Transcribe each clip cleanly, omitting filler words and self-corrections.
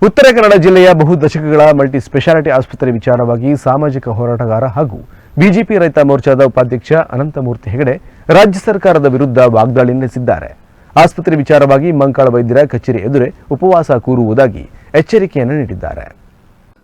ಉತ್ತರ ಕನ್ನಡ ಜಿಲ್ಲೆಯ ಬಹುದಶಕಗಳ multi speciality ಆಸ್ಪತ್ರೆ ವಿಚಾರವಾಗಿ ಸಾಮಾಜಿಕ ಹೋರಾಟಗಾರ ಹಾಗೂ ಬಿಜೆಪಿ ರೈತ ಮೋರ್ಚಾದ ಉಪಾಧ್ಯಕ್ಷ ಅನಂತಮೂರ್ತಿ ಹೆಗಡೆ ರಾಜ್ಯ ಸರ್ಕಾರದ ವಿರುದ್ಧ ವಾಗ್ದಾಳಿ ನಡೆಸಿದ್ದಾರೆ. ಆಸ್ಪತ್ರೆ ವಿಚಾರವಾಗಿ ಮಂಕಾಳ ವೈದ್ಯರ ಕಚೇರಿ ಎದುರೇ ಉಪವಾಸ ಕೂರುವುದಾಗಿ ಎಚ್ಚರಿಕೆಯನ್ನು ನೀಡಿದ್ದಾರೆ.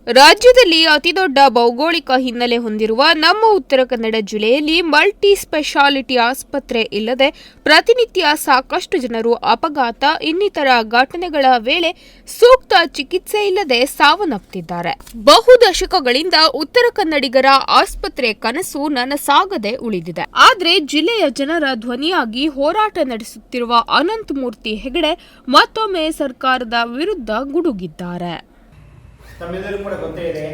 ರಾಜ್ಯದಲ್ಲಿ ಅತಿದೊಡ್ಡ ಭೌಗೋಳಿಕ ಹಿನ್ನೆಲೆ ಹೊಂದಿರುವ ನಮ್ಮ ಉತ್ತರ ಕನ್ನಡ ಜಿಲ್ಲೆಯಲ್ಲಿ ಮಲ್ಟಿ ಸ್ಪೆಷಾಲಿಟಿ ಆಸ್ಪತ್ರೆ ಇಲ್ಲದೆ ಪ್ರತಿನಿತ್ಯ ಸಾಕಷ್ಟು ಜನರು ಅಪಘಾತ ಇನ್ನಿತರ ಘಟನೆಗಳ ವೇಳೆ ಸೂಕ್ತ ಚಿಕಿತ್ಸೆ ಇಲ್ಲದೆ ಸಾವನ್ನಪ್ಪುತ್ತಿದ್ದಾರೆ. ಬಹುದಶಕಗಳಿಂದ ಉತ್ತರ ಕನ್ನಡಿಗರ ಆಸ್ಪತ್ರೆ ಕನಸು ನನಸಾಗದೆ ಉಳಿದಿದೆ. ಆದರೆ ಜಿಲ್ಲೆಯ ಜನರ ಧ್ವನಿಯಾಗಿ ಹೋರಾಟ ನಡೆಸುತ್ತಿರುವ ಅನಂತಮೂರ್ತಿ ಹೆಗಡೆ ಮತ್ತೊಮ್ಮೆ ಸರ್ಕಾರದ ವಿರುದ್ಧ ಗುಡುಗಿದ್ದಾರೆ. ತಮ್ಮೆಲ್ಲರೂ ಕೂಡ ಗೊತ್ತೇ ಇದೆ,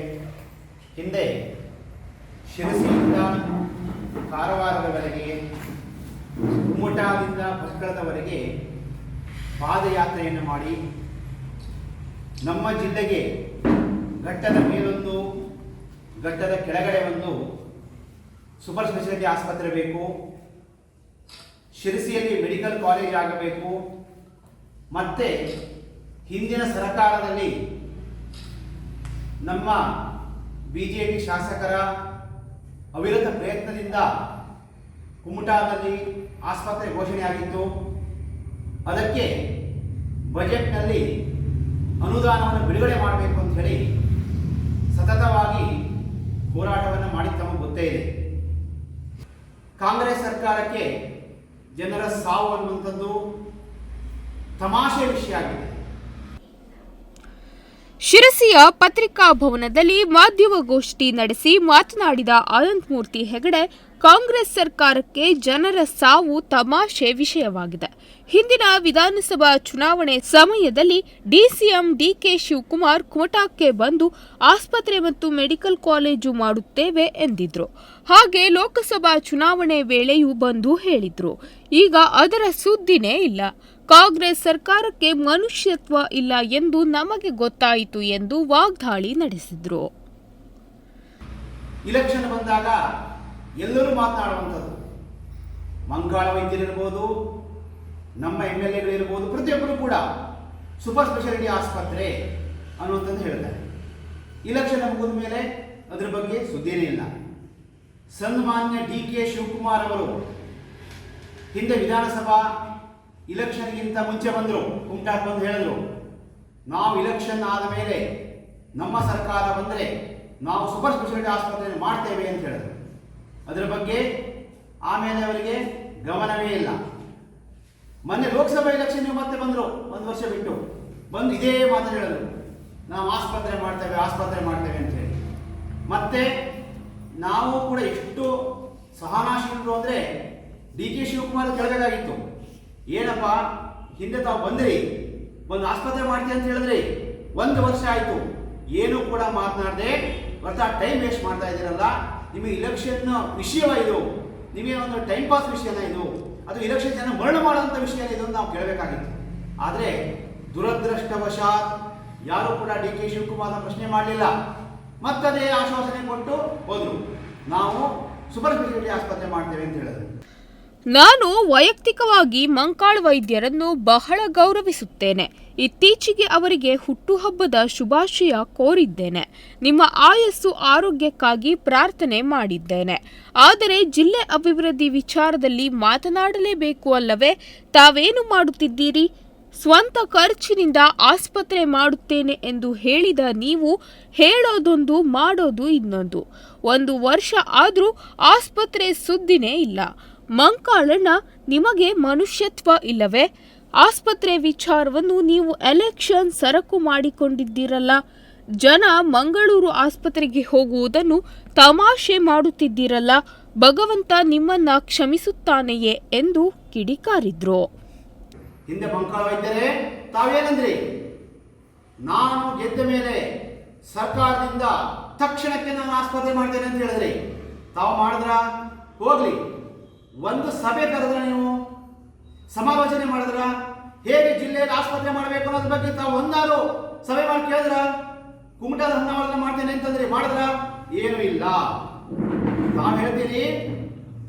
ಹಿಂದೆ ಶಿರಸಿಯಿಂದ ಕಾರವಾರದವರೆಗೆ ಕುಮಟಾದಿಂದ ಭಟ್ಕಳದವರೆಗೆ ಪಾದಯಾತ್ರೆಯನ್ನು ಮಾಡಿ ನಮ್ಮ ಜಿಲ್ಲೆಗೆ ಘಟ್ಟದ ಮೇಲೊಂದು ಘಟ್ಟದ ಕೆಳಗಡೆ ಒಂದು ಸೂಪರ್ ಸ್ಪೆಷಾಲಿಟಿ ಆಸ್ಪತ್ರೆ ಬೇಕು, ಶಿರಸಿಯಲ್ಲಿ ಮೆಡಿಕಲ್ ಕಾಲೇಜ್ ಆಗಬೇಕು, ಮತ್ತೆ ಹಿಂದಿನ ಸರ್ಕಾರದಲ್ಲಿ ನಮ್ಮ ಬಿಜೆಪಿ ಶಾಸಕರ ಅವಿರತ ಪ್ರಯತ್ನದಿಂದ ಕುಮಟಾದಲ್ಲಿ ಆಸ್ಪತ್ರೆ ಘೋಷಣೆಯಾಗಿತ್ತು. ಅದಕ್ಕೆ ಬಜೆಟ್ನಲ್ಲಿ ಅನುದಾನವನ್ನು ಬಿಡುಗಡೆ ಮಾಡಬೇಕು ಅಂತ ಹೇಳಿ ಸತತವಾಗಿ ಹೋರಾಟವನ್ನು ಮಾಡಿ ತಮಗೆ ಗೊತ್ತೇ ಇದೆ. ಕಾಂಗ್ರೆಸ್ ಸರ್ಕಾರಕ್ಕೆ ಜನರ ಸಾವು ಅನ್ನುವಂಥದ್ದು ತಮಾಷೆ ವಿಷಯ ಆಗಿದೆ. ಶಿರಸಿಯ ಪತ್ರಿಕಾ ಭವನದಲ್ಲಿ ಮಾಧ್ಯಮಗೋಷ್ಠಿ ನಡೆಸಿ ಮಾತನಾಡಿದ ಅನಂತಮೂರ್ತಿ ಹೆಗಡೆ, ಕಾಂಗ್ರೆಸ್ ಸರ್ಕಾರಕ್ಕೆ ಜನರ ಸಾವು ತಮಾಷೆ ವಿಷಯವಾಗಿದೆ. ಹಿಂದಿನ ವಿಧಾನಸಭಾ ಚುನಾವಣೆ ಸಮಯದಲ್ಲಿ ಡಿಸಿಎಂ ಡಿಕೆ ಶಿವಕುಮಾರ್ ಕುಮಟಾಕ್ಕೆ ಬಂದು ಆಸ್ಪತ್ರೆ ಮತ್ತು ಮೆಡಿಕಲ್ ಕಾಲೇಜು ಮಾಡುತ್ತೇವೆ ಎಂದಿದ್ರು. ಹಾಗೆ ಲೋಕಸಭಾ ಚುನಾವಣೆ ವೇಳೆಯೂ ಬಂದು ಹೇಳಿದ್ರು. ಈಗ ಅದರ ಸುದ್ದಿನೇ ಇಲ್ಲ. ಕಾಂಗ್ರೆಸ್ ಸರ್ಕಾರಕ್ಕೆ ಮನುಷ್ಯತ್ವ ಇಲ್ಲ ಎಂದು ನಮಗೆ ಗೊತ್ತಾಯಿತು ಎಂದು ವಾಗ್ದಾಳಿ ನಡೆಸಿದ್ರು. ಇಲೆಕ್ಷನ್ ಬಂದಾಗ ಎಲ್ಲರೂ ಮಾತನಾಡುವಂಥದ್ದು, ಮಂಕಾಳ ವೈದ್ಯರಿರ್ಬೋದು, ನಮ್ಮ MLA ಗಳಿರ್ಬೋದು, ಪ್ರತಿಯೊಬ್ಬರು ಕೂಡ ಸೂಪರ್ ಸ್ಪೆಷಾಲಿಟಿ ಆಸ್ಪತ್ರೆ ಅನ್ನುವಂಥದ್ದು ಹೇಳ್ತಾರೆ. ಇಲೆಕ್ಷನ್ ಮುಗಿದ ಮೇಲೆ ಅದ್ರ ಬಗ್ಗೆ ಸುದ್ದಿನೇ ಇಲ್ಲ. ಸನ್ಮಾನ್ಯ DK ಶಿವಕುಮಾರ್ ಅವರು ಹಿಂದೆ ವಿಧಾನಸಭಾ ಇಲೆಕ್ಷನ್ಗಿಂತ ಮುಂಚೆ ಬಂದರು, ಕುಮಟಾಕ್ಕೆ ಬಂದು ಹೇಳಿದ್ರು, ನಾವು ಇಲೆಕ್ಷನ್ ಆದ ಮೇಲೆ ನಮ್ಮ ಸರ್ಕಾರ ಬಂದರೆ ನಾವು ಸೂಪರ್ ಸ್ಪೆಷಾಲಿಟಿ ಆಸ್ಪತ್ರೆಯನ್ನು ಮಾಡ್ತೇವೆ ಅಂತ ಹೇಳಿದ್ರು. ಅದರ ಬಗ್ಗೆ ಆಮೇಲೆ ಅವರಿಗೆ ಗಮನವೇ ಇಲ್ಲ. ಮೊನ್ನೆ ಲೋಕಸಭಾ ಇಲೆಕ್ಷನ್ ಮತ್ತೆ ಬಂದರು, ಒಂದು ವರ್ಷ ಬಿಟ್ಟು ಬಂದು ಇದೇ ಮಾತನ್ನು ಹೇಳಿದ್ರು, ನಾವು ಆಸ್ಪತ್ರೆ ಮಾಡ್ತೇವೆ ಅಂತ ಹೇಳಿ. ಮತ್ತೆ ನಾವು ಕೂಡ ಎಷ್ಟು ಸಹನಾಶೀಲರು ಅಂದರೆ DK ಶಿವಕುಮಾರ್ ಕೇಳಬೇಕಾಗಿತ್ತು, ಏನಪ್ಪ ಹಿಂದೆ ತಾವು ಬಂದ್ರಿ, ಒಂದು ಆಸ್ಪತ್ರೆ ಮಾಡ್ತೀವಿ ಅಂತ ಹೇಳಿದ್ರಿ, ಒಂದು ವರ್ಷ ಆಯಿತು, ಏನೂ ಕೂಡ ಮಾತನಾಡದೆ ಬರ್ತಾ ಟೈಮ್ ವೇಸ್ಟ್ ಮಾಡ್ತಾ ಇದ್ದೀರಲ್ಲ. ನಿಮಗೆ ಇಲೆಕ್ಷನ್ ವಿಷಯವ ಇದು, ನಿಮಗೆ ಒಂದು ಟೈಮ್ ಪಾಸ್ ವಿಷಯನ ಇದು, ಅದು ಇಲೆಕ್ಷನ್ ಜನ ಮರಳು ಮಾಡುವಂಥ ವಿಷಯ ಇದು ಅಂತ ನಾವು ಕೇಳಬೇಕಾಗಿತ್ತು. ಆದರೆ ದುರದೃಷ್ಟವಶಾತ್ ಯಾರು ಕೂಡ DK ಶಿವಕುಮಾರ್ನ ಪ್ರಶ್ನೆ ಮಾಡಲಿಲ್ಲ. ಮತ್ತದೇ ಆಶ್ವಾಸನೆ ಕೊಟ್ಟು ಹೋದರು, ನಾವು ಸೂಪರ್ ಸ್ಪೆಷಾಲಿಟಿ ಆಸ್ಪತ್ರೆ ಮಾಡ್ತೇವೆ ಅಂತ ಹೇಳಿದ್ರು. ನಾನು ವೈಯಕ್ತಿಕವಾಗಿ ಮಂಕಾಳ ವೈದ್ಯರನ್ನು ಬಹಳ ಗೌರವಿಸುತ್ತೇನೆ. ಇತ್ತೀಚೆಗೆ ಅವರಿಗೆ ಹುಟ್ಟುಹಬ್ಬದ ಶುಭಾಶಯ ಕೋರಿದ್ದೇನೆ. ನಿಮ್ಮ ಆಯಸ್ಸು ಆರೋಗ್ಯಕ್ಕಾಗಿ ಪ್ರಾರ್ಥನೆ ಮಾಡಿದ್ದೇನೆ. ಆದರೆ ಜಿಲ್ಲೆ ಅಭಿವೃದ್ಧಿ ವಿಚಾರದಲ್ಲಿ ಮಾತನಾಡಲೇಬೇಕು ಅಲ್ಲವೇ? ತಾವೇನು ಮಾಡುತ್ತಿದ್ದೀರಿ? ಸ್ವಂತ ಖರ್ಚಿನಿಂದ ಆಸ್ಪತ್ರೆ ಮಾಡುತ್ತೇನೆ ಎಂದು ಹೇಳಿದ ನೀವು ಹೇಳೋದೊಂದು ಮಾಡೋದು ಇನ್ನೊಂದು. 1 ವರ್ಷ ಆದರೂ ಆಸ್ಪತ್ರೆ ಸುದ್ದಿನೇ ಇಲ್ಲ. ಮಂಕಾಳಣ್ಣ, ನಿಮಗೆ ಮನುಷ್ಯತ್ವ ಇಲ್ಲವೇ? ಆಸ್ಪತ್ರೆ ವಿಚಾರವನ್ನು ನೀವು ಎಲೆಕ್ಷನ್ ಸರಕು ಮಾಡಿಕೊಂಡಿದ್ದೀರಲ್ಲ. ಜನ ಮಂಗಳೂರು ಆಸ್ಪತ್ರೆಗೆ ಹೋಗುವುದನ್ನು ತಮಾಷೆ ಮಾಡುತ್ತಿದ್ದೀರಲ್ಲ. ಭಗವಂತ ನಿಮ್ಮನ್ನ ಕ್ಷಮಿಸುತ್ತಾನೆಯೇ ಎಂದು ಕಿಡಿಕಾರಿದ್ರು. ಹಿಂದೆ ಮಂಕಾಳ ವೈದ್ಯರೇ, ತಾವೇನಂದ್ರಿ, ನಾನು ಗೆದ್ದ ಮೇಲೆ ಸರ್ಕಾರದಿಂದ ತಕ್ಷಣಕ್ಕೆ ನಾನು ಆಸ್ಪತ್ರೆ ಮಾಡ್ತೇನೆ ಅಂತ ಹೇಳಿದ್ರಿ. ತಾವು ಮಾಡಿದ್ರ? ಹೋಗ್ಲಿ, ಒಂದು ಸಭೆ ಕರೆದ್ರ, ನೀವು ಸಮಾಲೋಚನೆ ಮಾಡಿದ್ರ? ಹೇಗೆ ಜಿಲ್ಲೆಯಲ್ಲಿ ಆಸ್ಪತ್ರೆ ಮಾಡಬೇಕು ಅನ್ನೋದ್ರ ಬಗ್ಗೆ ತಾವು ಒಂದಾರು ಸಭೆ ಮಾಡಿ ಕೇಳಿದ್ರ? ಕುಮಟಾದ ಹೊನ್ನಾವರ ಮಾಡ್ತೇನೆ ಅಂತಂದ್ರಿ, ಮಾಡಿದ್ರ? ಏನೂ ಇಲ್ಲ. ತಾವು ಹೇಳ್ತೀರಿ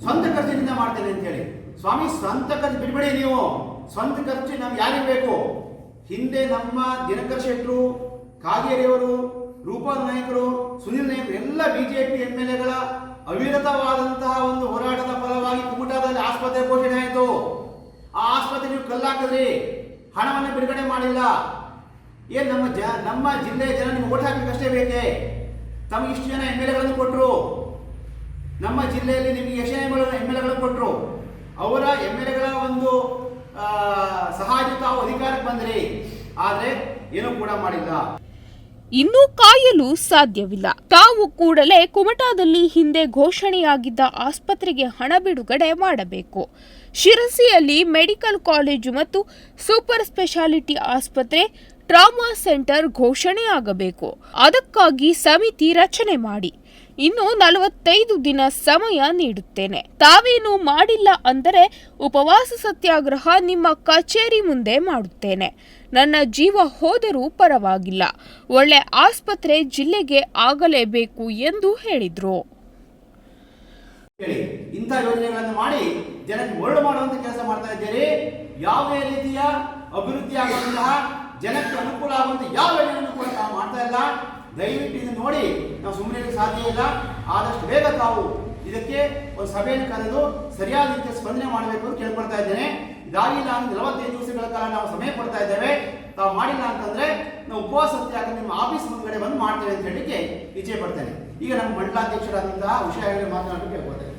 ಸ್ವಂತ ಖರ್ಚಿನಿಂದ ಮಾಡ್ತೇನೆ ಅಂತ ಹೇಳಿ. ಸ್ವಾಮಿ, ಸ್ವಂತ ಖರ್ಚು ಬಿಡಬೇಡಿ ನೀವು. ಸ್ವಂತ ಖರ್ಚು ನಮ್ಗೆ ಯಾರಿಗೆ ಬೇಕು? ಹಿಂದೆ ನಮ್ಮ ದಿನಕರ್ ಶೆಟ್ಟರು ಕಾಗೇರಿಯವರು, ರೂಪಾ ನಾಯಕರು, ಸುನಿಲ್ ನಾಯಕರು ಎಲ್ಲ ಬಿಜೆಪಿ MLAಗಳ ಅವಿರತವಾದಂತಹ ಒಂದು ಹೋರಾಟದ ಫಲವಾಗಿ ಕುಮಟಾದಲ್ಲಿ ಆಸ್ಪತ್ರೆ ಘೋಷಣೆ ಆಯಿತು. ಆ ಆಸ್ಪತ್ರೆ ನೀವು ಕಲ್ಲಾಕಿದ್ರಿ, ಹಣವನ್ನು ಬಿಡುಗಡೆ ಮಾಡಿಲ್ಲ. ಏನ್ ನಮ್ಮ ಜಿಲ್ಲೆಯ ಜನ ನಿಮ್ಗೆ ಓಟ್ ಹಾಕಲಿಕ್ಕಷ್ಟೇ ಬೇಕೇ? ತಮಗೆ ಇಷ್ಟು ಜನ MLAಗಳನ್ನು ಕೊಟ್ಟರು, ನಮ್ಮ ಜಿಲ್ಲೆಯಲ್ಲಿ ನಿಮಗೆ ಎಷ್ಟು MLAಗಳನ್ನು ಕೊಟ್ಟರು, ಅವರ MLAಗಳ ಒಂದು ಸಹಾಯದಿಂದ ತಾವು ಅಧಿಕಾರಕ್ಕೆ ಬಂದ್ರಿ, ಆದರೆ ಏನೂ ಕೂಡ ಮಾಡಿಲ್ಲ. ಇನ್ನೂ ಕಾಯಲು ಸಾಧ್ಯವಿಲ್ಲ. ತಾವು ಕೂಡಲೇ ಕುಮಟಾದಲ್ಲಿ ಹಿಂದೆ ಘೋಷಣೆಯಾಗಿದ್ದ ಆಸ್ಪತ್ರೆಗೆ ಹಣ ಬಿಡುಗಡೆ ಮಾಡಬೇಕು. ಶಿರಸಿಯಲ್ಲಿ ಮೆಡಿಕಲ್ ಕಾಲೇಜು ಮತ್ತು ಸೂಪರ್ ಸ್ಪೆಷಾಲಿಟಿ ಆಸ್ಪತ್ರೆ, ಟ್ರಾಮಾ ಸೆಂಟರ್ ಘೋಷಣೆಯಾಗಬೇಕು. ಅದಕ್ಕಾಗಿ ಸಮಿತಿ ರಚನೆ ಮಾಡಿ. ಇನ್ನು 45 ದಿನ ಸಮಯ ನೀಡುತ್ತೇನೆ. ತಾವೇನು ಮಾಡಿಲ್ಲ ಅಂದರೆ ಉಪವಾಸ ಸತ್ಯಾಗ್ರಹ ನಿಮ್ಮ ಕಚೇರಿ ಮುಂದೆ ಮಾಡುತ್ತೇನೆ. ನನ್ನ ಜೀವ ಹೋದರೂ ಪರವಾಗಿಲ್ಲ. ಒಳ್ಳೆ ಆಸ್ಪತ್ರೆ ಜಿಲ್ಲೆಗೆ ಆಗಲೇಬೇಕು ಎಂದು ಹೇಳಿದ್ರು. ಇಂಥ ಯೋಜನೆಗಳನ್ನು ಮಾಡಿ ಜನಕ್ಕೆ ಮರಳು ಮಾಡುವಂತ ಕೆಲಸ ಮಾಡ್ತಾ ಇದ್ದೀರಿ. ಯಾವುದೇ ರೀತಿಯ ಅಭಿವೃದ್ಧಿ ಆಗುವಂತಹ, ಜನಕ್ಕೆ ಅನುಕೂಲ ಆಗುವಂತಹ ಯಾವ ಯೋಜನೆಯನ್ನು ಕೂಡ ತಾವು ಮಾಡ್ತಾ ಇಲ್ಲ. ದಯವಿಟ್ಟು ಇದನ್ನು ನೋಡಿ ನಾವು ಸುಮ್ಮನೆ ಸಾಧ್ಯ ಇಲ್ಲ. ಆದಷ್ಟು ಬೇಗ ತಾವು ಇದಕ್ಕೆ ಒಂದು ಸಭೆಯನ್ನು ಕರೆದು ಸರಿಯಾದ ರೀತಿಯ ಸ್ಪಂದನೆ ಮಾಡಬೇಕು ಅಂತ ಕೇಳ್ಕೊಳ್ತಾ ಇದ್ದೇನೆ. ಇದಾಗಿಲ್ಲ ಅಂದ್ರೆ 45 ದಿವಸಗಳ ಕಾಲ ನಾವು ಸಮಯ ಕೊಡ್ತಾ ಇದ್ದೇವೆ. ತಾವು ಮಾಡಿಲ್ಲ ಅಂತಂದ್ರೆ ನಾವು ಉಪವಾಸ ಸತ್ಯಾಗ್ರಹ ನಿಮ್ಮ ಆಫೀಸ್ ಮುಂದ್ಗಡೆ ಬಂದು ಮಾಡ್ತೇವೆ ಅಂತ ಹೇಳಲಿಕ್ಕೆ ಇಚ್ಛೆ ಪಡ್ತೇನೆ. ಈಗ ನಮ್ಮ ಮಂಡಲಾಧ್ಯಕ್ಷರಾದಂತಹ ಉಷಾ ಹೆಗಡೆ ಮಾತನಾಡಲು ಕೇಳ್ಕೊಳ್ತೇನೆ.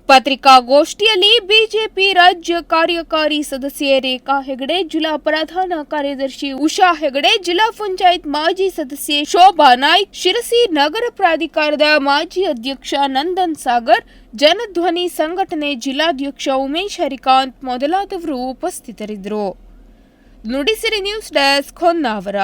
ಪತ್ರಿಕಾಗೋಷ್ಠಿಯಲ್ಲಿ ಬಿಜೆಪಿ ರಾಜ್ಯ ಕಾರ್ಯಕಾರಿ ಸದಸ್ಯೆ ರೇಖಾ ಹೆಗಡೆ, ಜಿಲ್ಲಾ ಪ್ರಧಾನ ಕಾರ್ಯದರ್ಶಿ ಉಷಾ ಹೆಗಡೆ, ಜಿಲ್ಲಾ ಪಂಚಾಯತ್ ಮಾಜಿ ಸದಸ್ಯೆ ಶೋಭಾ ನಾಯ್ಕ್, ಶಿರಸಿ ನಗರ ಪ್ರಾಧಿಕಾರದ ಮಾಜಿ ಅಧ್ಯಕ್ಷ ನಂದನ್ ಸಾಗರ್, ಜನಧ್ವನಿ ಸಂಘಟನೆ ಜಿಲ್ಲಾಧ್ಯಕ್ಷ ಉಮೇಶ್ ಹರಿಕಾಂತ್ ಮೊದಲಾದವರು ಉಪಸ್ಥಿತರಿದ್ದರು. Nudisiri news desk, Honnavar.